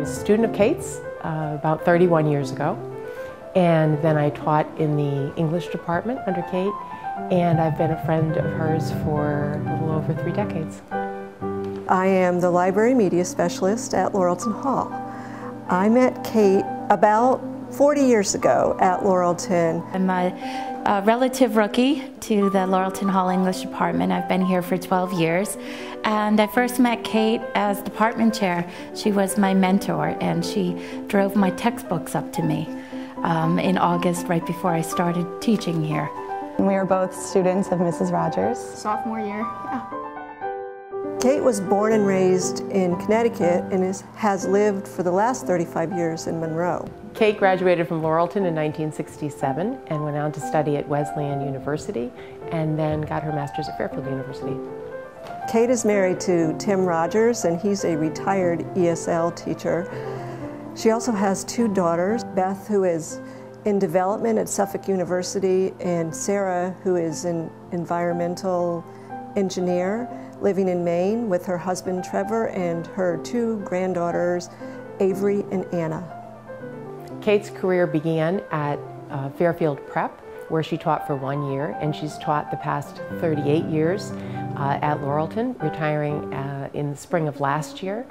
was a student of Kate's about 31 years ago, and then I taught in the English department under Kate, and I've been a friend of hers for a little over 3 decades. I am the library media specialist at Lauralton Hall. I met Kate about 40 years ago at Lauralton. I'm a relative rookie to the Lauralton Hall English department. I've been here for 12 years, and I first met Kate as department chair. She was my mentor, and she drove my textbooks up to me in August, right before I started teaching here. We are both students of Mrs. Rodgers. Sophomore year, yeah. Kate was born and raised in Connecticut and has lived for the last 35 years in Monroe. Kate graduated from Lauralton in 1967 and went on to study at Wesleyan University and then got her master's at Fairfield University. Kate is married to Tim Rodgers, and he's a retired ESL teacher. She also has 2 daughters, Beth, who is in development at Suffolk University, and Sarah, who is an environmental engineer living in Maine with her husband Trevor and her 2 granddaughters, Avery and Anna. Kate's career began at Fairfield Prep, where she taught for 1 year, and she's taught the past 38 years at Lauralton, retiring in the spring of last year.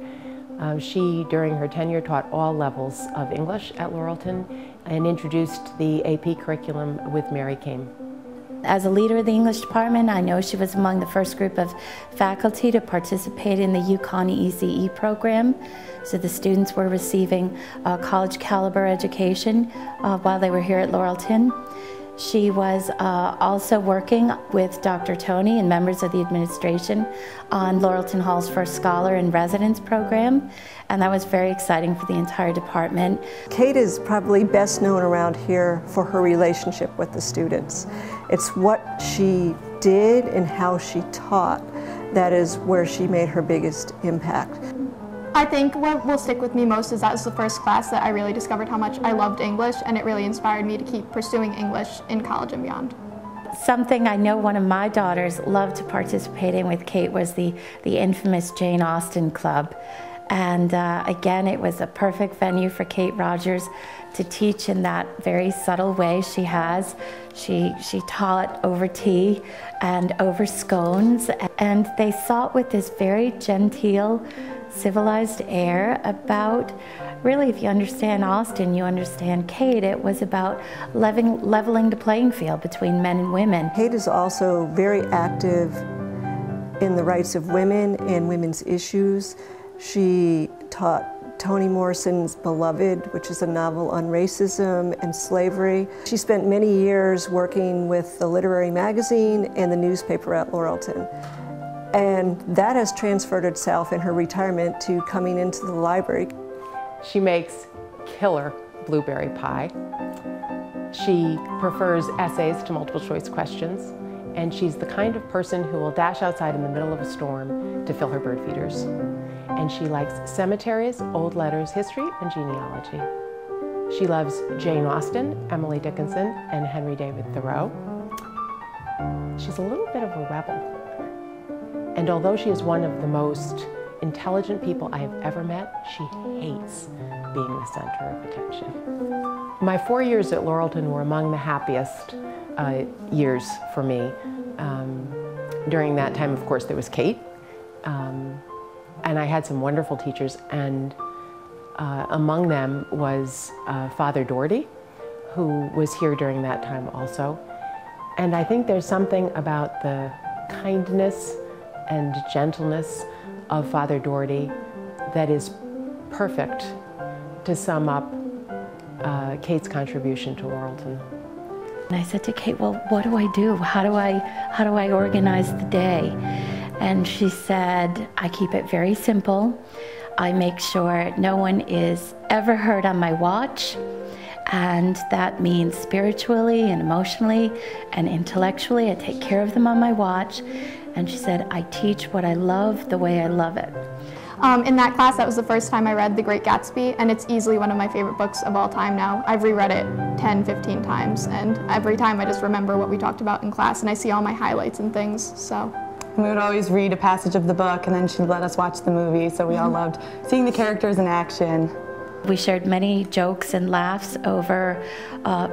She, during her tenure, taught all levels of English at Lauralton and introduced the AP curriculum with Mary Came. As a leader of the English department, I know she was among the first group of faculty to participate in the UConn ECE program. So the students were receiving college caliber education while they were here at Lauralton. She was also working with Dr. Tony and members of the administration on Lauralton Hall's first Scholar in Residence program, and that was very exciting for the entire department. Kate is probably best known around here for her relationship with the students. It's what she did and how she taught that is where she made her biggest impact. I think what will stick with me most is that was the first class that I really discovered how much I loved English, and it really inspired me to keep pursuing English in college and beyond. Something I know one of my daughters loved to participate in with Kate was the infamous Jane Austen Club. And again, it was a perfect venue for Kate Rodgers to teach in that very subtle way she has. She taught over tea and over scones, and they saw it with this very genteel, civilized air about, really, if you understand Austen, you understand Kate. It was about leveling the playing field between men and women. Kate is also very active in the rights of women and women's issues. She taught Toni Morrison's Beloved, which is a novel on racism and slavery. She spent many years working with the literary magazine and the newspaper at Lauralton. And that has transferred itself in her retirement to coming into the library. She makes killer blueberry pie. She prefers essays to multiple choice questions. And she's the kind of person who will dash outside in the middle of a storm to fill her bird feeders. And she likes cemeteries, old letters, history, and genealogy. She loves Jane Austen, Emily Dickinson, and Henry David Thoreau. She's a little bit of a rebel. And although she is one of the most intelligent people I have ever met, she hates being the center of attention. My 4 years at Lauralton were among the happiest years for me. During that time, of course, there was Kate, and I had some wonderful teachers, and among them was Father Doherty, who was here during that time also. And I think there's something about the kindness and gentleness of Father Doherty that is perfect to sum up Kate's contribution to Lauralton. And I said to Kate, well, what do I do? How do I organize the day? And she said, I keep it very simple. I make sure no one is ever hurt on my watch. And that means spiritually and emotionally and intellectually. I take care of them on my watch. And she said, I teach what I love the way I love it. In that class, that was the first time I read The Great Gatsby, and it's easily one of my favorite books of all time now. I've reread it 10, 15 times, and every time I just remember what we talked about in class, and I see all my highlights and things, so. We would always read a passage of the book, and then she'd let us watch the movie, so we all loved seeing the characters in action. We shared many jokes and laughs over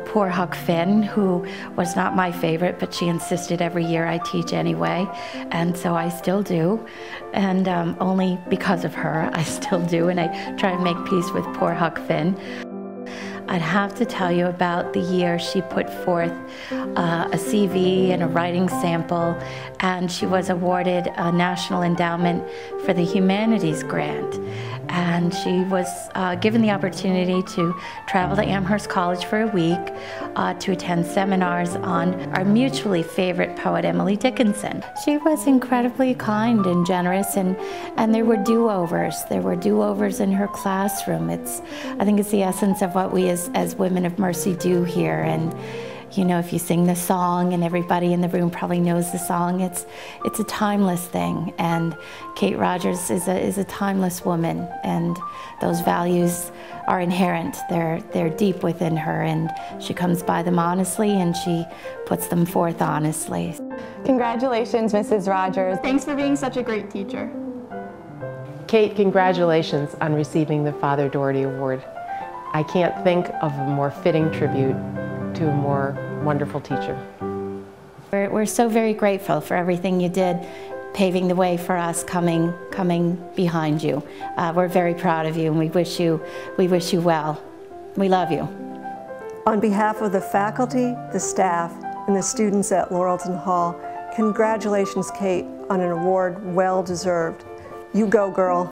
poor Huck Finn, who was not my favorite, but she insisted every year I teach anyway, and so I still do. And only because of her, I still do, and I try and make peace with poor Huck Finn. I'd have to tell you about the year she put forth a CV and a writing sample, and she was awarded a National Endowment for the Humanities Grant. And she was given the opportunity to travel to Amherst College for a week to attend seminars on our mutually favorite poet, Emily Dickinson. She was incredibly kind and generous, and there were do-overs. There were do-overs in her classroom. I think it's the essence of what we as women of mercy do here. And you know, if you sing the song and everybody in the room probably knows the song, it's a timeless thing. And Kate Rodgers is a timeless woman, and those values are inherent. They're deep within her, and she comes by them honestly, and she puts them forth honestly. Congratulations, Mrs. Rodgers. Thanks for being such a great teacher. Kate, congratulations on receiving the Father Doherty Award. I can't think of a more fitting tribute to a more wonderful teacher. We're so very grateful for everything you did, paving the way for us coming behind you. We're very proud of you, and we wish you well. We love you. On behalf of the faculty, the staff, and the students at Lauralton Hall, congratulations, Kate, on an award well deserved. You go, girl.